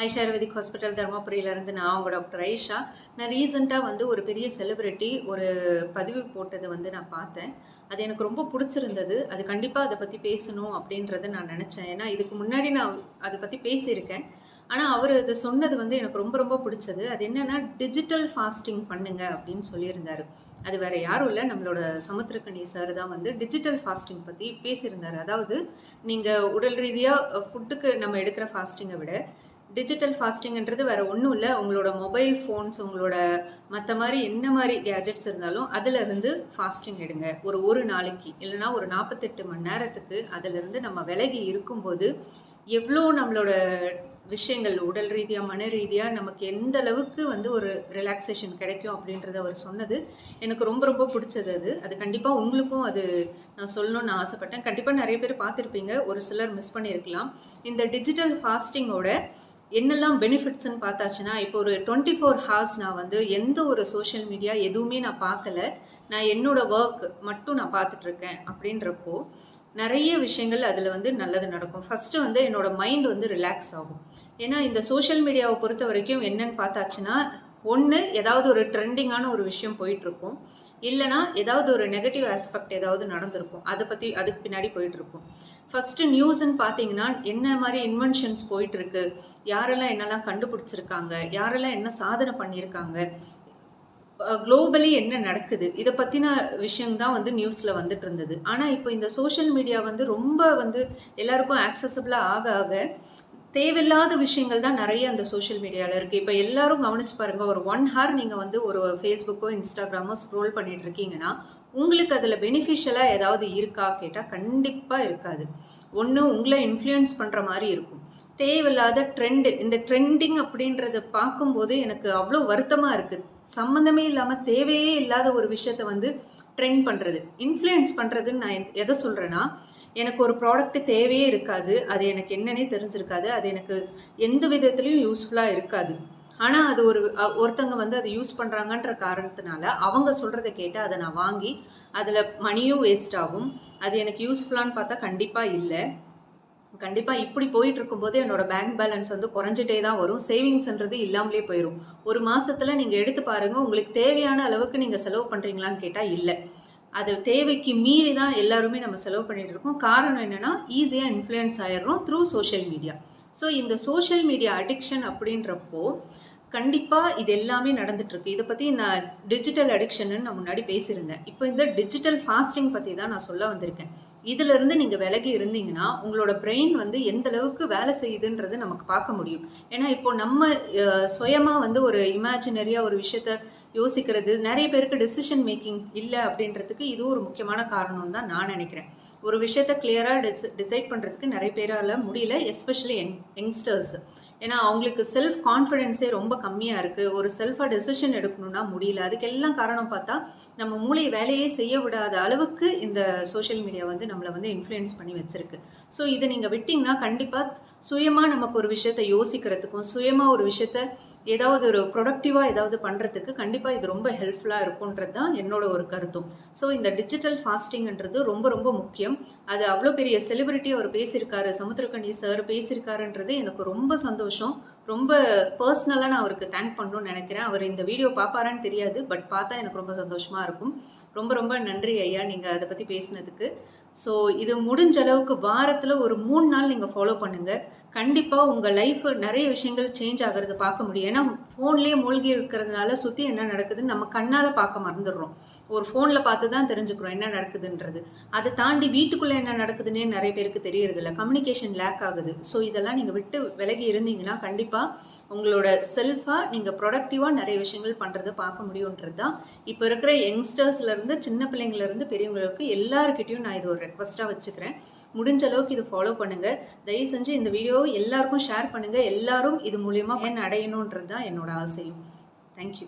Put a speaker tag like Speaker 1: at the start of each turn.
Speaker 1: ஐஷாரவதிக் hospital தர்மபுரியிலேருந்து நான் அவங்க doctor Aisha. நான் ரீசெண்டாக வந்து ஒரு பெரிய செலிபிரிட்டி ஒரு பதிவு போட்டது வந்து நான் பார்த்தேன். அது எனக்கு ரொம்ப பிடிச்சிருந்தது. அது கண்டிப்பாக அதை பற்றி பேசணும் அப்படின்றத நான் நினச்சேன். ஏன்னா இதுக்கு முன்னாடி நான் அதை பற்றி பேசியிருக்கேன். ஆனால் அவர் இது சொன்னது வந்து எனக்கு ரொம்ப ரொம்ப பிடிச்சது. அது என்னென்னா டிஜிட்டல் ஃபாஸ்டிங் பண்ணுங்க அப்படின்னு சொல்லியிருந்தார். அது வேற யாரும் இல்லை, நம்மளோட சமுத்திரக்கனி சார் தான் வந்து டிஜிட்டல் ஃபாஸ்டிங் பற்றி பேசியிருந்தார். அதாவது நீங்கள் உடல் ரீதியாக ஃபுட்டுக்கு நம்ம எடுக்கிற ஃபாஸ்டிங்கை விட டிஜிட்டல் ஃபாஸ்டிங்ன்றது வேற ஒன்றும் இல்லை. உங்களோட மொபைல் ஃபோன்ஸ், உங்களோட மற்ற மாதிரி என்ன மாதிரி கேஜெட்ஸ் இருந்தாலும் அதிலிருந்து ஃபாஸ்டிங் எடுங்க. ஒரு நாளைக்கு இல்லைன்னா ஒரு 48 மணி நேரத்துக்கு அதிலிருந்து நம்ம விலகி இருக்கும்போது எவ்வளோ நம்மளோட விஷயங்கள் உடல் ரீதியாக மன ரீதியாக நமக்கு எந்த அளவுக்கு வந்து ஒரு ரிலாக்ஸேஷன் கிடைக்கும் அப்படின்றத அவர் சொன்னது எனக்கு ரொம்ப ரொம்ப பிடிச்சது. அது கண்டிப்பாக உங்களுக்கும் அது நான் சொல்லணும்னு நான் ஆசைப்பட்டேன். கண்டிப்பாக நிறைய பேர் பார்த்துருப்பீங்க, ஒரு சிலர் மிஸ் பண்ணியிருக்கலாம். இந்த டிஜிட்டல் ஃபாஸ்டிங்கோட என்னெல்லாம் பெனிஃபிட்ஸ்ன்னு பார்த்தாச்சுன்னா, இப்போ ஒரு 24 ஹார்ஸ் நான் வந்து எந்த ஒரு சோஷியல் மீடியா எதுவுமே நான் பார்க்கல, நான் என்னோட ஒர்க் மட்டும் நான் பார்த்துட்டு இருக்கேன் அப்படின்றப்போ நிறைய விஷயங்கள் அதில் வந்து நல்லது நடக்கும். ஃபர்ஸ்ட் வந்து என்னோட மைண்ட் வந்து ரிலாக்ஸ் ஆகும். ஏன்னா இந்த சோஷியல் மீடியாவை பொறுத்த வரைக்கும் என்னன்னு பார்த்தாச்சுன்னா, ஒன்று ஏதாவது ஒரு ட்ரெண்டிங்கான ஒரு விஷயம் போயிட்டு இருக்கும், இல்லைனா ஏதாவது ஒரு நெகட்டிவ் ஆஸ்பெக்ட் ஏதாவது நடந்திருக்கும், அதை பற்றி அதுக்கு பின்னாடி போயிட்டு இருக்கும். ஃபர்ஸ்ட் நியூஸ்ன்னு பார்த்தீங்கன்னா என்ன மாதிரி இன்வென்ஷன்ஸ் போயிட்டு இருக்கு, யாரெல்லாம் என்னெல்லாம் கண்டுபிடிச்சிருக்காங்க, யாரெல்லாம் என்ன சாதனை பண்ணியிருக்காங்க, குளோபலி என்ன நடக்குது, இதை பற்றின விஷயம்தான் வந்து நியூஸில் வந்துட்டு இருந்தது. ஆனால் இப்போ இந்த சோஷியல் மீடியா வந்து ரொம்ப வந்து எல்லாருக்கும் ஆக்சசபிளாக ஆக ஆக தேவையில்லாத விஷயங்கள் தான் நிறைய அந்த சோஷியல் மீடியாவில் இருக்குது. இப்போ எல்லாரும் கவனிச்சு பாருங்கள், ஒரு 1 hour நீங்கள் வந்து ஒரு ஃபேஸ்புக்கோ இன்ஸ்டாகிராமோ ஸ்க்ரோல் பண்ணிட்டு இருக்கீங்கன்னா உங்களுக்கு அதில் பெனிஃபிஷியலாக ஏதாவது இருக்கா கேட்டால் கண்டிப்பாக இருக்காது. ஒன்று உங்களை இன்ஃப்ளூயன்ஸ் பண்ணுற மாதிரி இருக்கும். தேவையில்லாத ட்ரெண்டு, இந்த ட்ரெண்டிங் அப்படின்றத பார்க்கும்போது எனக்கு அவ்வளோ வருத்தமாக இருக்குது. சம்மந்தமே இல்லாமல் தேவையே இல்லாத ஒரு விஷயத்த வந்து ட்ரெண்ட் பண்ணுறது, இன்ஃப்ளூயன்ஸ் பண்ணுறதுன்னு நான் எதை சொல்கிறேன்னா, எனக்கு ஒரு ப்ராடக்ட் தேவையே இருக்காது, அது எனக்கு என்னன்னே தெரிஞ்சிருக்காது, அது எனக்கு எந்த விதத்துலையும் யூஸ்ஃபுல்லாக இருக்காது. ஆனால் அது ஒருத்தங்க வந்து அதை யூஸ் பண்ணுறாங்கன்ற காரணத்தினால அவங்க சொல்கிறத கேட்டு அதை நான் வாங்கி அதில் மணியும் வேஸ்ட் ஆகும். அது எனக்கு யூஸ்ஃபுல்லான்னு பார்த்தா கண்டிப்பாக இல்லை. கண்டிப்பாக இப்படி போயிட்டு இருக்கும்போது என்னோட பேங்க் பேலன்ஸ் வந்து குறைஞ்சிட்டே தான் வரும். சேவிங்ஸ்ன்றது இல்லாமலே போயிடும். ஒரு மாதத்தில் நீங்கள் எடுத்து பாருங்கள், உங்களுக்கு தேவையான அளவுக்கு நீங்கள் செலவு பண்ணுறீங்களான்னு கேட்டால் இல்லை. அது தேவைக்கு மீறி தான் எல்லாருமே நம்ம செலவு பண்ணிட்டு இருக்கோம். காரணம் என்னன்னா, ஈஸியாக இன்ஃப்ளூயன்ஸ் ஆயிடுறோம் த்ரூ சோஷியல் மீடியா. ஸோ இந்த சோஷியல் மீடியா அடிக்ஷன் அப்படின்றப்போ கண்டிப்பாக இது எல்லாமே நடந்துட்டு இருக்கு. இதை பற்றி நான் டிஜிட்டல் அடிக்ஷன்னு நான் முன்னாடி பேசியிருந்தேன். இப்போ இந்த டிஜிட்டல் ஃபாஸ்டிங் பற்றி தான் நான் சொல்ல வந்திருக்கேன். இதுல இருந்து நீங்க விலகி இருந்தீங்கன்னா உங்களோட பிரெயின் வந்து எந்த அளவுக்கு வேலை செய்யுதுன்றது நமக்கு பார்க்க முடியும். ஏன்னா இப்போ நம்ம சுயமா வந்து ஒரு இமேஜினரியா ஒரு விஷயத்த யோசிக்கிறது, நிறைய பேருக்கு டெசிஷன் மேக்கிங் இல்லை அப்படின்றதுக்கு இது ஒரு முக்கியமான காரணம் தான் நான் நினைக்கிறேன். ஒரு விஷயத்த கிளியரா டிசைட் பண்றதுக்கு நிறைய பேரால முடியல, எஸ்பெஷலி யங்ஸ்டர்ஸ். ஏன்னா அவங்களுக்கு செல்ஃப் கான்ஃபிடென்ஸே ரொம்ப கம்மியாக இருக்குது. ஒரு செல்ஃபாக டெசிஷன் எடுக்கணும்னா முடியல. அதுக்கு எல்லாம் காரணம் பார்த்தா நம்ம மூளை வேலையே செய்ய விடாத அளவுக்கு இந்த சோஷியல் மீடியா வந்து நம்மளை வந்து இன்ஃப்ளூயன்ஸ் பண்ணி வச்சிருக்கு. ஸோ இதை நீங்கள் விட்டிங்கன்னா கண்டிப்பாக சுயமாக நமக்கு ஒரு விஷயத்த யோசிக்கிறதுக்கும், சுயமாக ஒரு விஷயத்த ஏதாவது ஒரு ப்ரொடக்டிவாக ஏதாவது பண்ணுறதுக்கு கண்டிப்பாக இது ரொம்ப ஹெல்ப்ஃபுல்லாக இருக்கும்ன்றது தான் என்னோட ஒரு கருத்தும். ஸோ இந்த டிஜிட்டல் ஃபாஸ்டிங்ன்றது ரொம்ப ரொம்ப முக்கியம். அது அவ்வளோ பெரிய செலிபிரிட்டி அவர் பேசியிருக்காரு, சமுத்திரக்கனி சார் பேசியிருக்காருன்றது எனக்கு ரொம்ப சந்தோஷம். ரொம்ப பர்சனலாக நான் அவருக்கு தேங்க் பண்ணணும்னு நினைக்கிறேன். அவர் இந்த வீடியோ பார்ப்பாரான்னு தெரியாது, பட் பார்த்தா எனக்கு ரொம்ப சந்தோஷமாக இருக்கும். ரொம்ப ரொம்ப நன்றி ஐயா, நீங்கள் அதை பற்றி பேசினதுக்கு. ஸோ இது முடிஞ்ச அளவுக்கு வாரத்தில் ஒரு 3 நாள் நீங்கள் ஃபாலோ பண்ணுங்கள். கண்டிப்பாக உங்கள் லைஃப் நிறைய விஷயங்கள் சேஞ்ச் ஆகிறது பார்க்க முடியும். ஏன்னா ஃபோன்லேயே மூழ்கி இருக்கிறதுனால சுற்றி என்ன நடக்குதுன்னு நம்ம கண்ணால் பார்க்க மறந்துடுறோம். ஒரு ஃபோனில் பார்த்து தான் தெரிஞ்சுக்கிறோம் என்ன நடக்குதுன்றது. அதை தாண்டி வீட்டுக்குள்ளே என்ன நடக்குதுன்னே நிறைய பேருக்கு தெரியறதில்ல. கம்யூனிகேஷன் லேக் ஆகுது. ஸோ இதெல்லாம் நீங்கள் விட்டு விலகி இருந்தீங்கன்னா கண்டிப்பாக உங்களோட செல்ஃபாக நீங்கள் ப்ரொடக்டிவாக நிறைய விஷயங்கள் பண்ணுறதை பார்க்க முடியுன்றது தான் இப்போ இருக்கிற யங்ஸ்டர்ஸ்லேருந்து சின்ன பிள்ளைங்கள்லேருந்து பெரியவங்களுக்கு எல்லாருக்கிட்டையும் நான் இது ஒரு ரெக்வஸ்ட்டாக வச்சுக்கிறேன். முடிஞ்ச அளவுக்கு இது ஃபாலோ பண்ணுங்க. தயவு செஞ்சு இந்த வீடியோ எல்லாருக்கும் ஷேர் பண்ணுங்க. எல்லாரும் இது மூலியமா பயன் அடையணுன்றது தான் என்னோட ஆசையும். தேங்க்யூ.